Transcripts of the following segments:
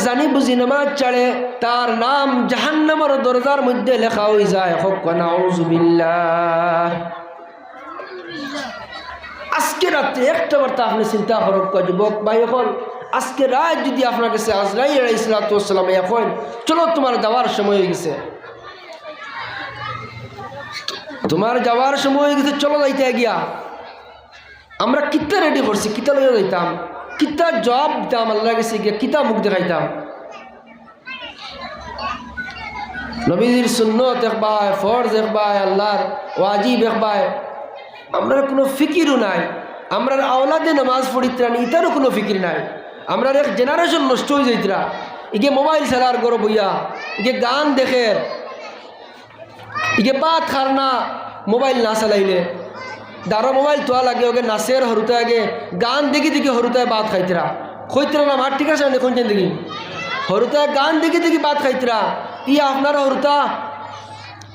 জানি বুঝি নামাজ ছাড়ে তার নাম জাহান্নামের দরজার মধ্যে লেখা হয়ে যায়। হক নাউযু বিল্লাহ। আজকে রাতে একটা বার্তা আপনি চিন্তা করুন যুবক ভাই, এখন আজকে রাত যদি আপনার কাছে আজরাইল আলাইহিস সালাতু ওয়াস সালাম এখন চলো তোমার যাওয়ার সময় হয়ে গেছে, তোমার যাওয়ার সময় হয়ে গেছে, চলো যাইতে গিয়া আমরা কিতা রেডি করছি, কিতা লইয়া যাইতাম, কিতা জবাব দিতাম আল্লাহর কাছে গিয়া, কিতা মুখ দেখাইতাম। নবীজির সুন্নত একবার, ফরজ একবার, আল্লাহর ওয়াজিব একবার, আমরা কোনো ফিকিরও নাই। আমরা আওলাদে নামাজ পড়িতরা ইতারও কোনো ফিকির নাই। আমরা এক জেনারেশন নষ্ট হয়ে যাইতরা। ইগে মোবাইল চালার গরো বইয়া, ইগে গান দেখে, ইগে বাত খারনা মোবাইল না চালাইলে দারো মোবাইল তোয়া লাগে, ওকে নাচের হরুতে আগে গান দেখি দেখি হরুতায় বাত খাইতরা, খৈতরা না মার ঠিক আছে দেখুন দেখি হরুতায় গান দেখি দেখি বাত খাইতরা। ই আপনারা হরুতা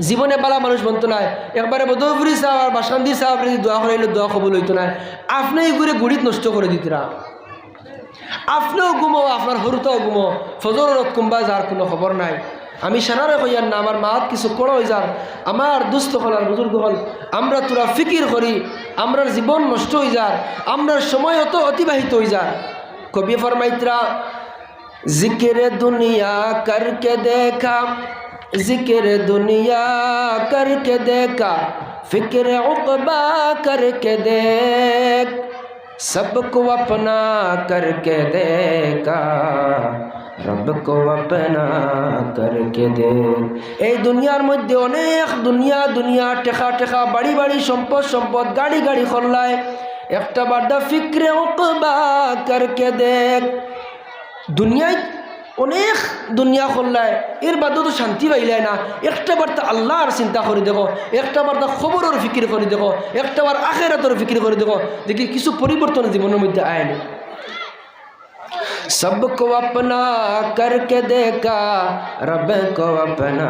জীবনে বালা মানুষ বনতো নাই। একবারে বদৌপুরি সাহেব আর বাসকান্দি সাহেব দোয়া করাইলে দোয়া কবুল হইতো না। আপনি ঘুরে গুড়িত নষ্ট করে দিতরা, আপনিও ঘুমো, আপনার হরুতাও ঘুমো, ফজর রত কুম্বা যার কোনো খবর নাই। আমি সারারে কইয়ার না, আমার মাত কিছু কড়া হয়ে যার, আমার দুস্থ হল আর বুজুর্গ হল, আমরা তোরা ফিকির করি, আমরা জীবন নষ্ট হয়ে যার, আমরা সময় অত অতিবাহিত হয়ে যার। কবি ফরমাইতরা জিকিরে দুনিয়া করকে দেখা, जिक्र दुनिया करके देखा, फिक्र उक़बा करके देख, सबको अपना करके देखा, रब को अपना करके देख। এই দুনিয়ার মধ্যে অনেক দুনিয়া দুনিয়া, টেকা টেকা, বাড়ি বাড়ি, সম্পদ সম্পদ, গাড়ি গাড়ি খোল্লায়, একটা বাড্ডা ফিক্রে উक़বা করকে দেখ। দুনিয়ায় অনেক দুনিয়া খোল্লায়, এর বাদেও তো শান্তি পাইলায় না। একটা বার তো আল্লাহর চিন্তা করে দেখো, একটা বার তো খবরের ফিকির করে দেখো, একটা বার আখিরাতের ফিকির করে দেখো, দেখি কিছু পরিবর্তন জীবনের মধ্যে আয়নি। सबको अपना करके देखा, रब को अपना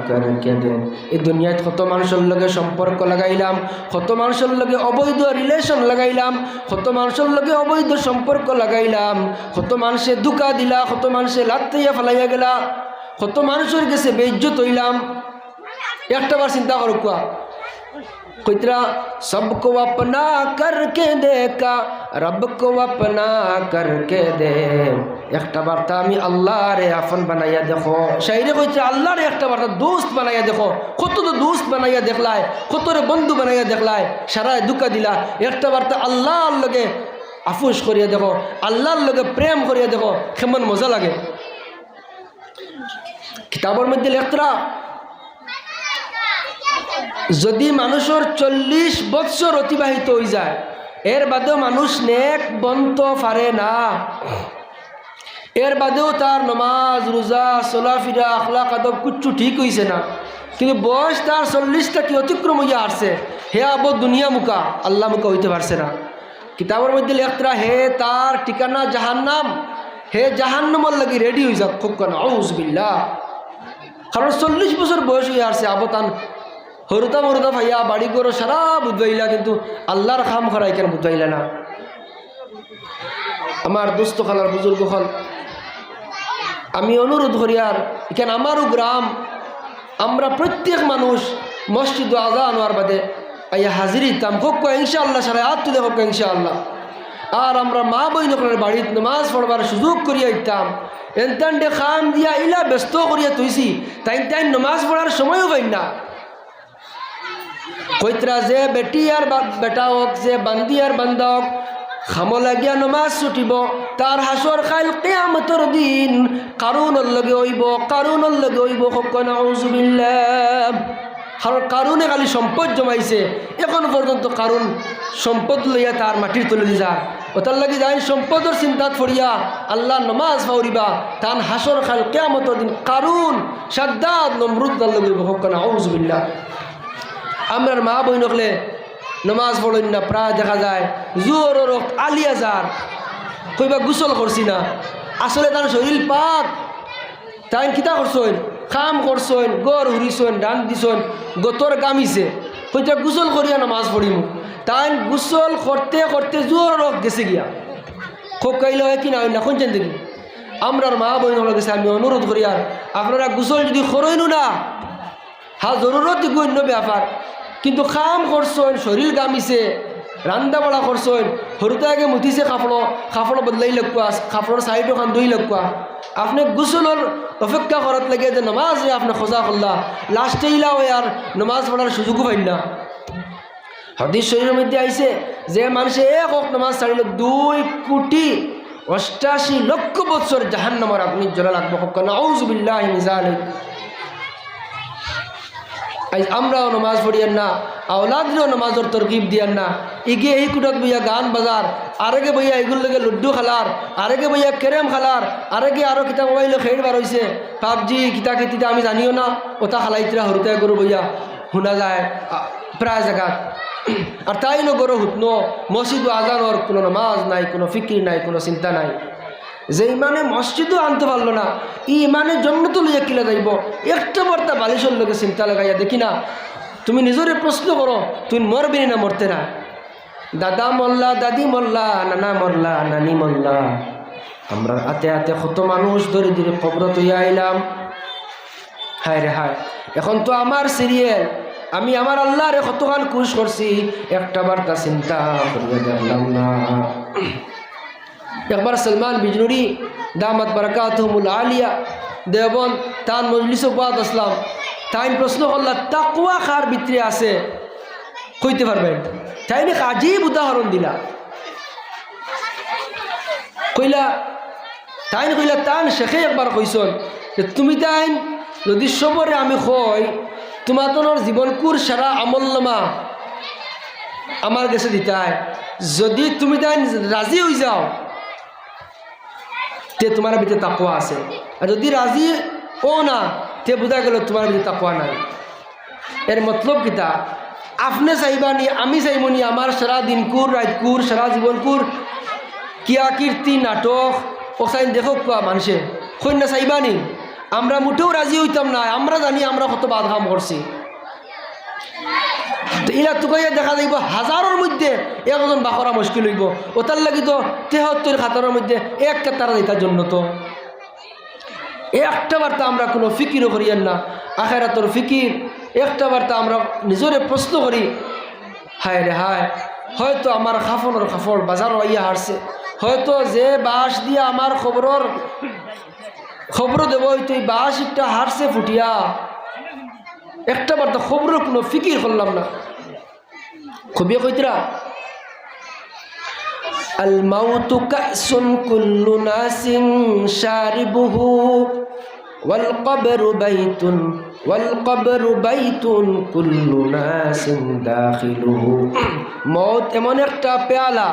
करके दे। এই দুনিয়ায় কত মানুষের লগে সম্পর্ক লাগাইলাম, কত মানুষের লগে অবৈধ রিলেশন লাগাইলাম, কত মানুষের লগে অবৈধ সম্পর্ক লাগাইলাম, কত মানুষে ধোঁকা দিলা, কত মানুষে লাত্তাইয়া ফেলাইয়া গেলা, কত মানুষের কাছে বেইজ্জত হইলাম। একটা বার চিন্তা করো কুয়া কইতরা सबको अपना करके देखा, रब को अपना करके दे। একটা বার্তা আমি আল্লাহরে আপন বানাইয়া দেখো, শাইরে কইছে আল্লাহরে একটা বার্তা দোস্ত বানাইয়া দেখো। কত তো দোস্ত বানাইয়া দেখলাই, কতরে বন্ধু বানাইয়া দেখলাই, সারায় দুঃখা দিলা। একটা বার্তা আল্লাহর লগে আফুস করিয়া দেখো, আল্লাহর লগে প্রেম করিয়া দেখো, কেমন মজা লাগে। কিতাবের মধ্যে লেখতরা যদি মানুষের 40 বছর অতিবাহিত হয়ে যায়, এর বাদেও মানুষ নেক বনতে পারে না, এর বাদেও তার নমাজ রোজা চলাফিরা আখলাক আদব কিচ্ছু ঠিক হয়েছে না, কিন্তু বয়স তার 40টা কি অতিক্রম হইয়া আসছে, হে আবো দুনিয়া মুখা আল্লাহ মুখা হইতে পারছে না। কিতাবের মধ্যে লেখতরা হে তার ঠিকানা জাহান্নাম, হে জাহান্নামর লাগি রেডি হয়ে যাক খুব কেন আউযুবিল্লাহ। কারণ 40 বছর বয়স হয়ে আসছে, আবো তান হরুতা মরুতা ভাইয়া বাড়ি করো সারা বুঝবাইলা, কিন্তু আল্লাহর খাম খরাই কেন বুঝবাইলা না। আমার দোস্ত খালার বুজুর্গ হল, আমি অনুরোধ করি আর এখানে আমারও গ্রাম, আমরা প্রত্যেক মানুষ মসজিদ আজান হওয়ার বাদে আইয়া হাজির হইতাম, হোক ইনশাআল্লাহ সারা হাত তুলে হোক ইনশাআল্লাহ। আর আমরা মা বইনকলের বাড়িতে নামাজ পড়বার সুযোগ করিয়া দিতাম, এনতান্ডে খাম দিয়া ইলা ব্যস্ত করিয়া তুইছি, তাই তাই নামাজ পড়ার সময়ও পাই না। কইতরা যে বেটি আর বেটা হোক, যে বান্দি আর বান্দা হোক, খামো লাগিয়া নমাজ ছুটিব, তার হাসর খাইল কিয়ামতের দিন কারুনের লগে হইব, কারুনের লগে হইব। নাউযুবিল্লাহ। কারণ কারুনে খালি সম্পদ জমাইছে, এখন পর্যন্ত কারুন সম্পদ লইয়া তার মাটির তুলে দি যায়, ওটার লাগি যাই সম্পদের চিন্তাত ফরিয়া আল্লাহ নমাজ ফাউরিবা, তান হাসর খাইল কিয়ামতের দিন কারুন সাদ্দাদ নমরুদ লগে হইব। নাউযুবিল্লাহ। আমরার মা বই নকলে নমাজ পড়েন না, প্রায় দেখা যায় জোর আলিয়া যার কইবা গোসল করছি না, আসলে তার শরীর পাক, তাই কিতা করছেন খাম করছেন, গড় হুরিছেন, ডান দিছেন, গতর গামিছে, কইটা গোসল করিয়া নমাজ পড়িম, তাই গোসল করতে করতে জোর গেছে গিয়া খুব কাইলে হয় কি না হয় না কোনছেন দেখি আমরার মা বোন গেছে আমি অনুরোধ করি আর আপনারা গোসল যদি করইনু না হ্যাঁ জরুরত অন্য ব্যাপার কিন্তু কাম করছেন শরীর গামিছে রান্দা বড়া করছেন সরুতে আগে মুঠিছে কাপড় বদলাই লাগবা কাপড়ের সাইড ওখান ধুই লাগবা আপনি গোসলের অপেক্ষা করার লাগে যে নমাজ আপনি খোঁজা করলা লাস্টে ইলাও আর নমাজ পড়ার সুযোগও পাই না হাদিস শরীরের মধ্যে আইছে যে মানুষে এক হক নমাজ ছাড়িল 2,88,00,000 বছর জাহান্নামের আগুনে জ্বলা লাগবে হক নাউযুবিল্লাহি মিন যালিক আমরাও নমাজ পড়িয়েন না আওলাদরেও নমাজের তরকিব দিয়েন না ইগে এই কুটত বইয়া গান বাজার আরেকে বইয়া এগুলো থেকে লুড্ডু খেলার আরেকে বইয়া ক্যারেম খেলার আরেকে আরও কিতা মোবাইলে খেলবার হয়েছে পাবজি কিতা খেতিটা আমি জানিও না ওটা খালাইতরা হরুতে গরু বইয়া শোনা যায় প্রায় জায়গাত আর তাই ন গরু হুতনো মসজিদ আজানোর কোনো নামাজ নাই কোনো ফিকির নাই কোনো চিন্তা নাই যে ইমানে মসজিদও আনতে পারলো না ই ইমানের জন্য তো লইয়া কিলা যাইব একটা বার্তা বালিশের লোকে চিন্তা লাগাইয়া দেখি না তুমি নিজরে প্রশ্ন করো তুমি মরবি না মরতে না দাদা মল্লা দাদি মল্লা নানা মল্লা নানি মল্লা আমরা হাতে হাতে কত মানুষ ধরে ধরে খবর তৈয়া আইলাম হায় রে হায় এখন তো আমার সিরিয়াল আমি আমার আল্লাহরে কতখান খুশ করছি একটা বার্তা চিন্তা করিয়া দেখলাম না একবার সলমান বিজনুরি দামাত বারাকাতুহুমুল আলিয়া দেবন তান মজলিসে বাদ আসলাম তাই প্রশ্ন করলা তাকওয়া কার ভিতরে আছে কইতে পারবেন তাই না আজীব উদাহরণ দিলা কইলা তাই কইলা তান শেখে একবার কইসন যে তুমি তাই যদি সবরে আমি কই তোমার তোর জীবনকুর সারা আমলনামা আমার কাছে দিতাই যদি তুমি তাই রাজি হয়ে যাও তে তোমার ভিতরে তাকওয়া আছে আর যদি রাজি ও না তে বোঝা গেল তোমার ভিতরে তাকওয়া নাই এর মতলব কিতা আপনি চাইবানি আমি চাইবনি আমার সারা দিনকুর রাতকুর সারা জীবনকুর কিয়া কীর্তি নাটক ওখানে দেখো কোয়া মানুষে কন্যা চাইবানি আমরা মোটেও রাজি হইতাম না আমরা জানি আমরা কত বাদ কাম করছি তো ইলা তুকাইয়া দেখা যাইব হাজারের মধ্যে একজন বাকরা মুশকিল হইব ওটার লাগি তো 73 খাতারের মধ্যে একটা তারা দিতার জন্য তো একটা বার্তা আমরা কোনো ফিকিরও করিয়েন না আখেরাতর ফিকির একটা বার্তা আমরা নিজরে প্রশ্ন করি হায় রে হায় হয়তো আমার খাফনের খাফর বাজারও আইয়া হারছে হয়তো যে বাঁশ দিয়ে আমার খবর দেব হয়তো এই বাঁশ একটা হারছে ফুটিয়া একটা বার্তা খবরের কোনো ফিকির করলাম না খুবই কইতরা আল মাউতু কাসুন কুল্লু নাসিন শারিবুহু ওয়াল কবরু বাইতুন কুল্লু নাসিন দাখিলুহু মওত এমন একটা পেয়ালা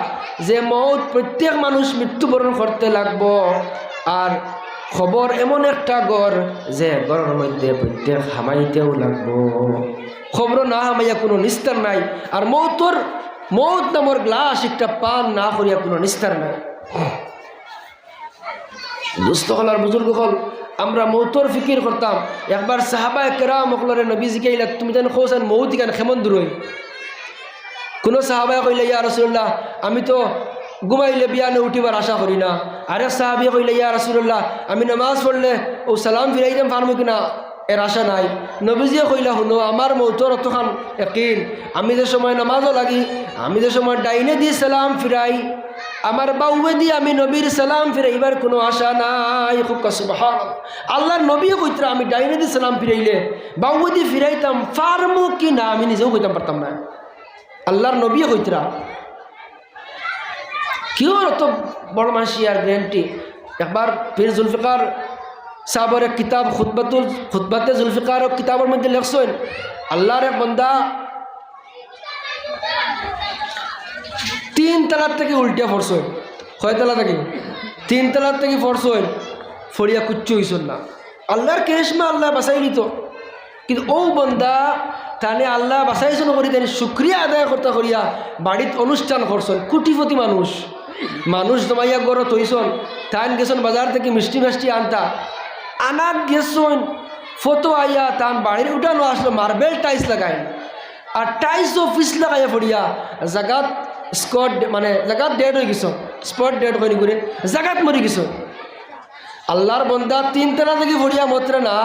যে মওত প্রত্যেক মানুষ মৃত্যুবরণ করতে লাগবো আর খবর এমন একটা ঘর যে ঘরের মধ্যে প্রত্যেক হামাইতেও লাগবো খবর না হামাইয়া কোনো নিস্তার নাই আর মৌত নামর গ্লাস একটা পান না করিয়া কোনো নিস্তার নাই দুস্থ হল আর বুজুর্গ হল আমরা মৌতর ফিকির করতাম একবার সাহাবায়ে কেরাম মকলরে নবীজি কইলা তুমি জানো খোসান মৌত কেন কেমন দূর হই কোনো সাহাবায়ে কইলা ইয়া রাসূলুল্লাহ আমি তো ঘুমাইলে বিয়ানে উঠিবার আশা করি না আরেক সাহাবী কইলা ইয়া রাসূলুল্লাহ আমি নামাজ পড়লে ও সালাম ফিরাইতাম পারবো কিনা এর আশা নাই নবীজিয়ে কইলা শুনো আমার মৌতর অতখান ইয়াকিন আমি যে সময় নামাজও লাগি আমি যে সময় ডাইনে দিয়ে সালাম ফিরাই আমার বাউবে দিয়ে আমি নবীর সালাম ফিরাইবার কোনো আশা নাই খুব সুবহানাল্লাহ আল্লাহর নবী কইতরা আমি ডাইনে দিয়ে সালাম ফিরাইলে বাউবে দিয়ে ফিরাইতাম পারমু কি না আমি নিজেও কইতাম পারতাম না আল্লাহর নবী কইতরা কেউ অত বড় মানুষ আর গ্যারান্টি একবার পীর জুলফিকার সাহাবের এক কিতাব খুতবাতে জুলফিকার কিতাবের মধ্যে লেখছেন আল্লাহর এক বান্দা 3 তালার থেকে উল্টিয়া পড়ছেন কয় তালা থেকে 3 তালার থেকে পড়ছেন ফড়িয়া কুচ্ছু হইছেন না আল্লাহর কেশমা আল্লাহ বাঁচাই নিত কিন্তু ও বান্দা তাহলে আল্লাহ বাঁচাইছেন করি তাই শুক্রিয়া আদায় করতে করিয়া বাড়িতে অনুষ্ঠান করছেন কোটিপতি মানুষ জমাইয়া গড়ত হইছন তান গেছেন বাজার থেকে মিষ্টি আনতা আনাত গেছেন ফটো আইয়া তান বাড়ির উঠানো আসলো মার্বেল টাইলস লাগাই আর টাইলসও পিস লাগাইয়া পড়িয়া জাগাত স্পট মানে জাগাত ডেড হয়ে গেছ স্পট ডেড হয়নি করে জাগাত মরি গেছ আল্লাহর বন্দা 3 তালা থেকে ভরিয়া মতরে না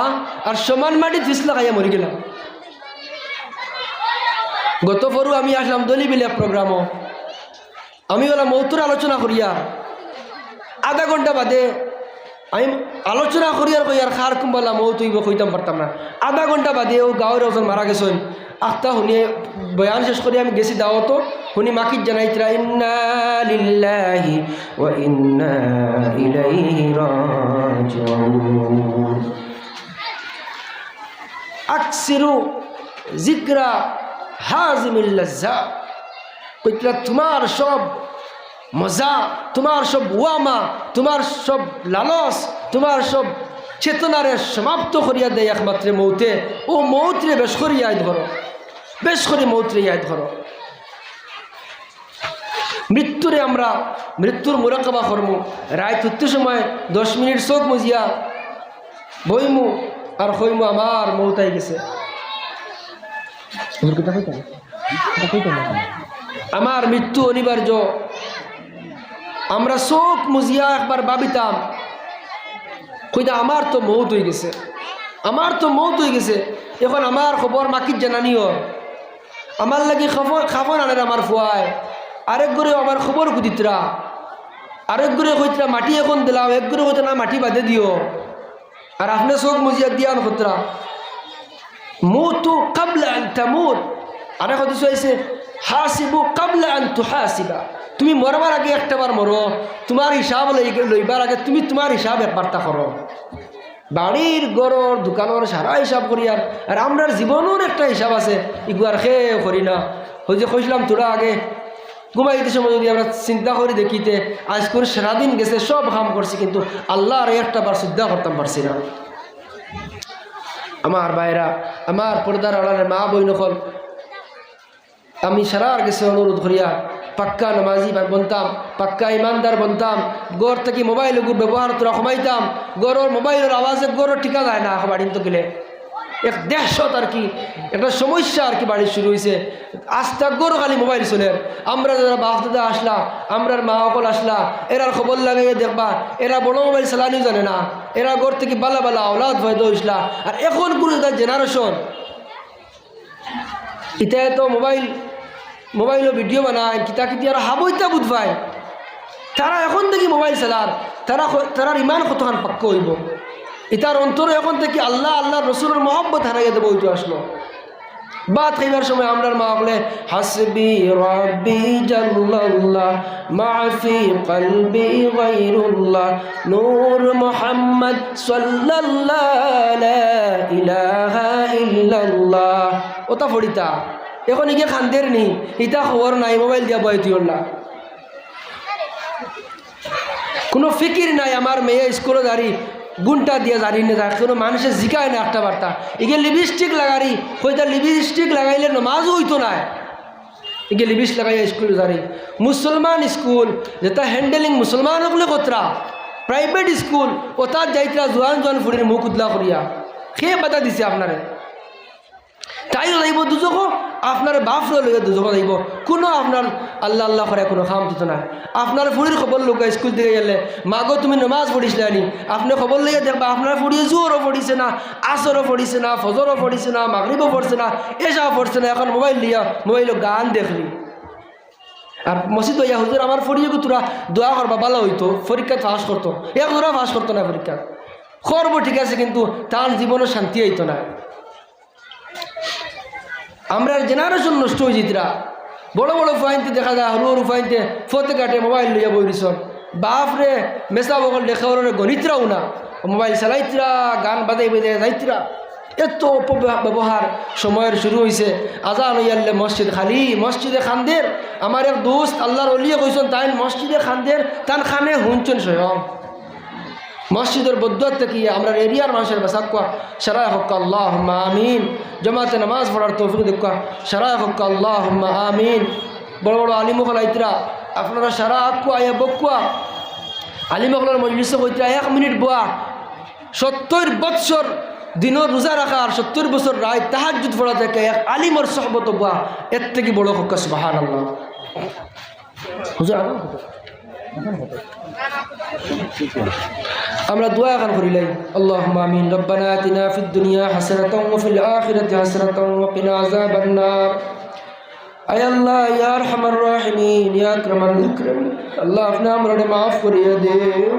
আর সমান মাটি ফিসলা খাইয়া মরি গেলাম। গত পরু আমি আসলাম দলিবিলিয়া প্রোগ্রামও, আমি বলা মৌতুর আলোচনা করিয়া আধা ঘন্টা বাদে আমি আলোচনা করিয়ার কইয়ার খার কুম্বালা মৌত হইব কইতাম পারতাম না। আধা ঘন্টা বাদে ও গাঁয়ের ওজন মারা গেছেন। আখতা শুনিয়ে বয়ান শেষ করি আমি গেছি দাওয়াতো, শুনি মাকিত জানাইতরা ইন্না লিল্লাহি ওয়া ইন্না ইলাইহি রাজিউন। আকসিরু যিকরা হাজিমিল লাজ্জা, কইতরা তোমার সব মজা, তোমার সব ওয়ামা, তোমার সব লালস, তোমার সব চেতনারে সমাপ্ত করিয়া দেয় একমাত্র মৌতে। ও মৌতরে বেশ করে ইয়াদ ধরো, বেশ করে মৌতরে ইয়াদ ধরো। মৃত্যুরে আমরা মৃত্যুর মুরাকাবা করমু, রায় তুত্য সময় 10 মিনিট চোখ মুজিয়া বইমু আর হইমু আমার মৌতাই গেছে, আমার মৃত্যু অনিবার্য। আমরা চোখ মুজিয়া একবার ভাবিতাম কইতা আমার তো মৌত হয়ে গেছে, আমার তো মৌত হয়ে গেছে। এখন আমার খবর মাকির জানানিও, আমার লাগি খাবন আনের আমার ফুয়ায়, আরেক ঘরে আমার খবর কুদিতরা, আরেক ঘরে কইতরা মাটি এখন দিলাম, এক ঘরে কইতা না মাটি বাদে দিও। আর আপনি চোখ মুজিয়া দিয়ান খতরা মৌতু কাবলা আন তামুত। আরেক হাদিস হইছে হাসিবু কাবলা আন তুহাসিবা, তুমি মরবার আগে একটাবার মরো, তোমার হিসাব লইবার আগে তুমি তোমার হিসাব একবারটা করো। বাড়ির গড়র দোকানের সারা হিসাব করি, আর আমরার জীবনের একটা হিসাব আছে, ইগুয়ার খেয়ে করি না। ওই যে কইছিলাম তোরা আগে ঘুমাইতে সময় যদি আমরা চিন্তা করি দেখিতে আজ করে সারাদিন গেছে, সব কাম করছি, কিন্তু আল্লাহর একটা বার শ্রদ্ধা করতাম পারছি না। আমার ভাইরা, আমার পর্দার আড়ালের মা বই নকল, আমি সারার গেছে অনুরোধ করিয়া পাক্কা নামাজি বনতাম, পাক্কা ইমানদার বনতাম। গড় থেকে মোবাইল ব্যবহার তোরা কমাইতাম। গড়ের মোবাইলের আওয়াজে গড়ের টিকা যায় না, বাড়ির তো গেলে এক দেশত আর কি একটা সমস্যা আর কি বাড়ি শুরু হয়েছে। আস্তা গড় খালি মোবাইল চলে। আমরা যারা বাপ দাদা আসলা, আমরার মা অকল আসলা, এরার খবর লাগাইয়ে দেখবা এরা বড় মোবাইল চালানিও জানে না, এরা গড় থেকে বালা বালা ওলাদ ভয় দইসলা। আর এখন কোনো জেনারেশন ইটা তো মোবাইলও ভিডিও বানায় কিতা কিতি আর হাবইতা বুধবাই, তারা এখন থেকে মোবাইল চালার, তারার ইমান কতখান পাক্ক হইব। ইতার অন্তরে এখন থেকে আল্লাহ আল্লাহ রসুলের মহব্বত হারাইয়া দেবো। ওইটা আসলো বাদ খাইবার সময় আমরার মা বলে হাসবি রাব্বি জাল্লাল্লাহ মাফি কলবি গায়রুল্লাহ নূর মুহাম্মদ সাল্লাল্লাহু লা ইলাহা ইল্লাল্লাহ। ওটা ফড়িতা এখন ইকে খান্দের নি, ইটা খবর নাই, মোবাইল দিয়া বই তুইলা, কোনো ফিকির নাই। আমার মেয়ে স্কুলে দাঁড়ি গুণটা দিয়ে দাঁড়িয়ে না যায়, কোনো মানুষের জিকায় না একটা বার্তা। ইগে লিপস্টিক লাগারি, হয়তো লিপস্টিক লাগাইলে নমাজও হইতো না, ইগে লিপস্টিক লাগাইয়া স্কুলে দাঁড়ি। মুসলমান স্কুল যেটা হ্যান্ডেলিং মুসলমান হকলে কতরা প্রাইভেট স্কুল, ও তার যাইতরা জোয়ান জোয়ান ফুড়ির মুখ উদলা করিয়া খেয়ে বাতা দিছে আপনারে। তাইও যাইব দুজকো, আপনার বাপরে লইয়া দুজকো যাইব, কোনো আপনার আল্লাহ আল্লাহ করে কোনো খাম দিত না। আপনার ফুড়ির খবর লোক স্কুল থেকে গেলে মাগো তুমি নমাজ পড়িছিলে আনি, আপনি খবর লইয়া দেখবা আপনার ফুড়িয়ে জোরও পড়িছে না, আসরও পড়িছে না, ফজরও পড়িছে না, মাগরিবও পড়ছে না, এসাও পড়ছে না। এখন মোবাইল লিয়া মোবাইল গান দেখলি আর মসজিদ হইয়া হুজুর আমার ফুড়িয়ে তোরা দোয়া করবা ভালো হইতো, পরীক্ষা পাস করতো। এক তোরা পাস করতো না পরীক্ষা করবো ঠিক আছে, কিন্তু তার জীবনও শান্তি হইতো না। আমরা জেনারেশন নষ্ট হয়ে যেতরা। বড় বড় ফাইনতে দেখা যায় হরু হরু ফাইনতে ফতে কাটে মোবাইল লইয়া বইরিছন, বাপরে মেসা বকল লেখাওয়ারে গণিতরাও না, মোবাইল চালাইতরা, গান বাজাই বাজাই যাইতরা। এত অপব্যবহার সময়ের শুরু হয়েছে। আজান হইয়ালে মসজিদ খালি, মসজিদে খান্দের। আমার এক দোস্ত আল্লাহর অলিয়ে কইছেন তাই মসজিদে খান্দের, তান খানে হুনছেন স্বয়ং মসজিদের বদুয়াত থেকে আমরা এরিয়ার মানুষের বেসাক্কা সারায় হক্কা আল্লাহুম্মা আমিন। জমাতে নামাজ পড়ার তৌফিক দেখা সারায় হক্কা আল্লাহুম্মা আমিন। বড় বড় আলিমুল আইতরা আপনারা সারা আক্কু আয়া বকুয়া আলিমুলের মজলিসে কইতরা 1 মিনিট বোয়া 70 বছর দিনের রোজা রাখা আর 70 বছর রাত তাহাজ্জুদ পড়া থেকে এক আলিমর সুহবত বোয়া, এর থেকে বড় হক্কা সুবহানাল্লাহ। হুজুর আমরা দোয়া এখন করিলাই আল্লাহুম্মা আমিন রব্বানা আতিনা ফিদ দুনিয়া হাসানাতাও ওয়া ফিল আখিরাতি হাসানাতাও ওয়া কিনা আযাবান নার আয় আল্লাহ ইয়া আরহামার রাহিমিন ইয়া আকরামাল মুকরামিন আল্লাহ আপনি আমারে maaf করিয়ে দেও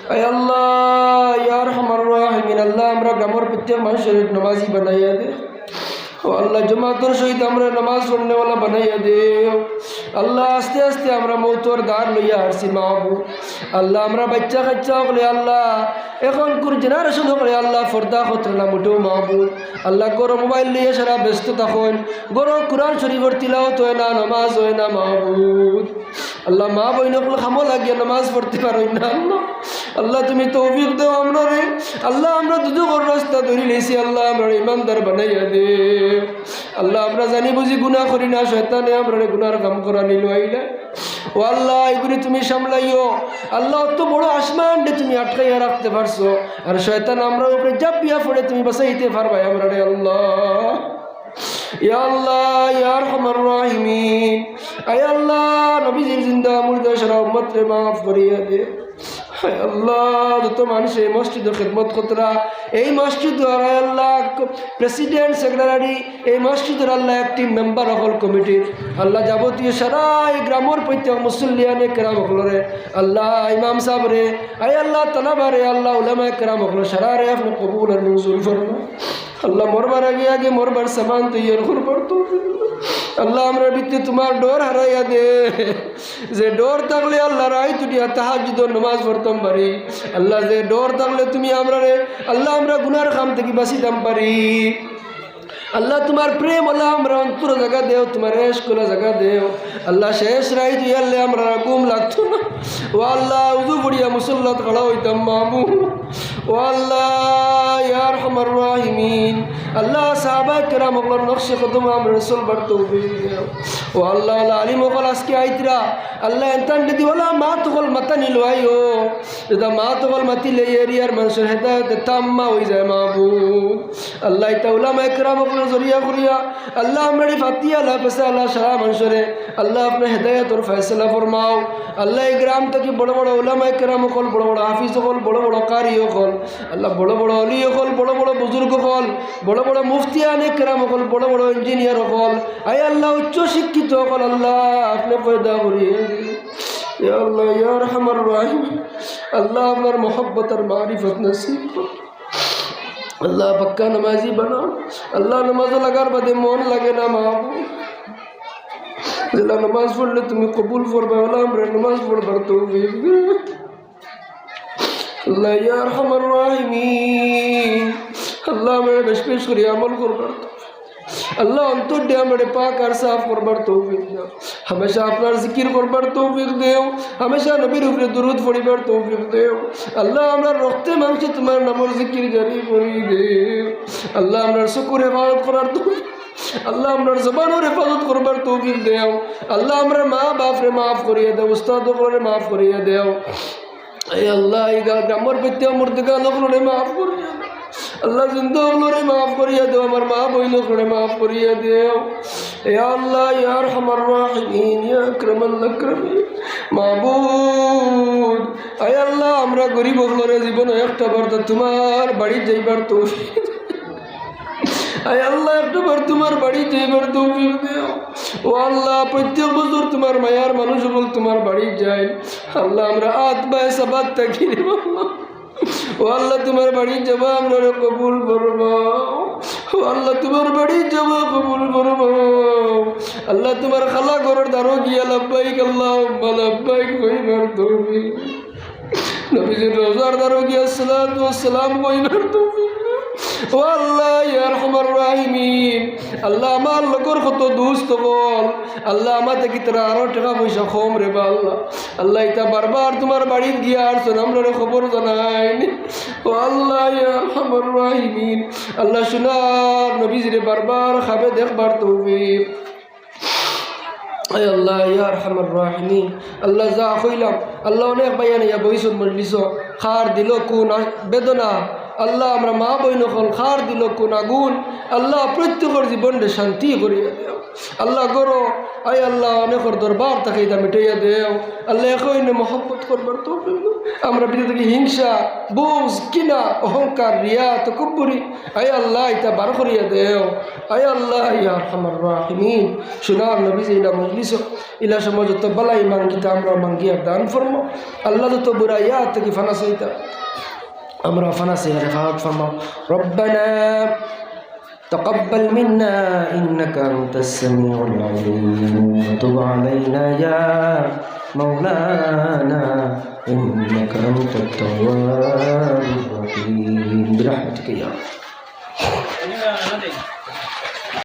আয় আল্লাহ ইয়া আরহামার রাহিমিন আল্লাহ আমরা গ্রামের প্রত্যেক মানুষের নামাজি বানাইয়া দে ও আল্লাহ জামাতের সহিত আমরা নামাজ পড়নে वाला বানাইয়া দেও আল্লাহ আস্তে আস্তে আমরা মওতর দ্বার লইয়া আসছি মাহবুব আল্লাহ আমরা বাচ্চা কাচ্চা হলে আল্লাহ এখন কোন জেনারেশন হলে আল্লাহ ফর্দা খতরা না মুঠো মাহবুব আল্লাহ গরো মোবাইল নিয়ে সারা ব্যস্ত থাকুন গরো কুরআন শরীফের তিলাওয়াত হয় না নামাজ হয় না মাহবুব আল্লাহ মা বইনগুলো খামো লাগিয়ে নামাজ পড়তে পারই না আল্লাহ আল্লাহ তুমি তৌফিক দাও আমরা রে আল্লাহ আমরা দুজোর রাস্তা ধরে লেছি আল্লাহ আমরা ইমানদার বানাইয়া দে আল্লাহ আমরা জানি বুঝি গুনাহ করি না শয়তানে আমরা গুনার কাম করা নিলো আইলা ও আল্লাহ এগুলি তুমি সামলাইও আল্লাহ তো বড় আসমান দে তুমি আটকাইয়া রাখতে পারছো আর শয়তান আমরা উপরে জাপিয়া পড়ে তুমি বাঁচাইতে পারবা আমরা রে আল্লাহ ইয়া আল্লাহ ইয়া আরহামার রাহিমিন আয় আল্লাহ নবীজির জিন্দা মুর্দা সারা উম্মত রে maaf করিয়া দে হায় আল্লাহ যত মানুষ এই মসজিদের খিদমত করতরা এই মসজিদ আর আল্লাহ প্রেসিডেন্ট সেক্রেটারি এই মসজিদের আল্লাহ একটি মেম্বার হল কমিটির আল্লাহ যাবতীয় সারা এই গ্রামের প্রত্যেক মুসল্লিয়ানে কেরাম হলরে আল্লাহ ইমাম সাহেব রে আয় আল্লাহ তালাবা রে আল্লাহ উলামা কেরাম হল সারা রে আপনি কবুল আর মঞ্জুর ফরমা আল্লাহ মরবার আগে আগে মরবার সামান তৈয়ার করবার তো আল্লাহ আমরা ভিতরে তোমার ডোর হারাইয়া দে যে ডোর থাকলে আল্লাহ রাই তুটিয়া তাহাজ্জুদ নামাজ পড়তাম পারি আল্লাহ যে ডোর থাকলে তুমি আমরা রে আল্লাহ আমরা গুনার কাম থেকে বাঁচিতাম পারি আল্লাহ তোমার প্রেম আল্লাহ আমরা অন্তর জায়গা দেও তোমার এশকুলা জায়গা দেও আল্লাহ শেষ রাই তুই আল্লাহ আমরা ঘুম লাগতো না ও আল্লাহ উজু পড়িয়া মুসল্লাত খড়া হইতাম মামু ও আল্লাহ ইয়া আরহামার রাহিমিন আল্লাহ সাহাবা কেরাম ওগুলোর নকশে কদম আমরা চলবার তৌফিক দেও ও আল্লাহ আল্লাহ আলিম ওগুলো আজকে আইতরা আল্লাহ এনতান দিদি ওলা মা তোগল মাতা নিল আইও এটা মা তোগল মাতিলে এরিয়ার মানুষের হেদায়ত তাম্মা হয়ে যায় মাহবুব আল্লাহ এটা উলামা কেরাম ওগুলোর জরিয়া করিয়া আল্লাহ আমরা ফাতিয়া আল্লাহ পেশা আল্লাহ সারা মানুষেরে আল্লাহ আপনার হেদায়তর ফয়সলা ফরমাও আল্লাহ এই গ্রাম থেকে বড় বড় উলামা কেরাম হল বড় বড় হাফিজ হল বড় বড় কারি হল আল্লাহ বড় বড় অলি হল বড় বড় বুজুর্গ হল বড় বড় মুফতিয়ানে কেরাম হল বড় বড় ইঞ্জিনিয়ার হল আয় আল্লাহ উচ্চ শিক্ষিত হল আল্লাহ আপনি পয়দা করিয়ে ইয়া আল্লাহ ইয়া আরহামার রাহিম আল্লাহ আপনার মোহব্বত আর মারিফত নসিব আল্লাহ পাক্কা নামাজি বানাও আল্লাহ নামাজ লাগার বাদে মন লাগে না মাহবুব আল্লাহ নামাজ পড়লে তুমি কবুল করবে আল্লাহ আমরা নামাজ পড়বার তৌফিক দে আল্লাহ ইয়া আরহামার রাহিমিন আল্লাহ আমরা বেশ বেশ করে আমল করবার আল্লাহ অন্তর দিয়ে আমরা পাক আর সাফ করবার তৌফিক দাও হামেশা আপনার জিকির করবার তৌফিক দেও হামেশা নবীর উপরে দুরূদ পড়িবার তৌফিক দেও আল্লাহ আমরা রক্তে মাংসে তোমার নামের জিকির জারি করি দেও আল্লাহ আমরা শুকর হেফাজত করার তৌফিক আল্লাহ আমরার জবানের হেফাজত করবার তৌফিক দেও আল্লাহ আমরা মা বাপরে মাফ করিয়ে দেও উস্তাদ করে মাফ করিয়ে দেও এই আল্লাহ এই গ্রামের প্রত্যেক মুর্দিগা লোকরে মাফ করিয়ে দেও আল্লাহ জিন্দা লোরে মাফ করিয়ে দেও আমার মা বই লোকরে মাফ করিয়ে দেও এ আল্লাহ ইয়া আরহামার রাহিমিন ইয়া আকরামাল আকরামিন মাবুদ আয় আল্লাহ আমরা গরিব লোরে জীবনে একটা বার তোমার বাড়ি যাইবার তৌফিক আয় আল্লাহ একটা বার তোমার বাড়ি যাইবার তৌফিক দেও ও আল্লাহ প্রত্যেক বছর তোমার মায়ার মানুষ বল তোমার বাড়ি যায় আল্লাহ আমরা আত্মায় সাবাত থাকি ও আল্লাহ তোমার বাড়ি যাবা আমরা কবুল ফরমাও ও আল্লাহ তোমার বাড়ি যাবা কবুল ফরমাও আল্লাহ তোমার খালা ঘরের দ্বারও গিয়া লাব্বাইক আল্লাহুম্মা লাব্বাইক কইবার তৌফিক নবীজির রওজার দ্বারও গিয়া সালাতু ওয়াস সালাম কইবার তৌফিক ও আল্লাহ ইয়া আরহামার রাহিমিন আল্লাহ আমার লোকের কত দুষ্ট বল আল্লাহ আমাদের কি তোরা আরো টাকা পয়সা কম রে বা আল্লাহ আল্লাহ এটা বারবার তোমার বাড়িতে গিয়ে আসছো আমরা খবর জানাইনি ও আল্লাহ ইয়া আরহামার রাহিমিন আল্লাহ শোনার নবীজিরে বারবার খাবে দেখবার তৌফিক আয় আল্লাহ ইয়া আরহামার রাহিমিন আল্লাহ যা কইলাম আল্লাহ অনেক বায়ান ইয়া বইসুন মজলিস খার দিল কোন বেদনা আল্লাহ আমরা মা বইন হল খার দিল কোন আগুন আল্লাহ প্রত্যেকের জীবনে শান্তি করিয়া দেও আল্লাহ গরো আয় আল্লাহ অনেকের দরবার তাকে এটা মিটাইয়া দেও আল্লাহ এখন মহব্বত করবার তো আমরা বিরত থেকে হিংসা বুঝ কিনা অহংকার রিয়া তকব্বুরি আয় আল্লাহ এটা বার করিয়া দেও আয় আল্লাহ ইয়া আরহামার রাহিমিন সুনার নবী ইলা মজলিস ইলা সমাজ তো বালাই মাঙ্গিতা আমরা মাঙ্গিয়া দান ফরমো আল্লাহ তো বুরাইয়া থেকে ফানা সইতা আমরা ফানা সে রেফাত ফরমাও রব্বানা تقبل منا إنك أنت السميع العليم وتب علينا يا مولانا إنك أنت التواب الرحيم برحمتك يا رب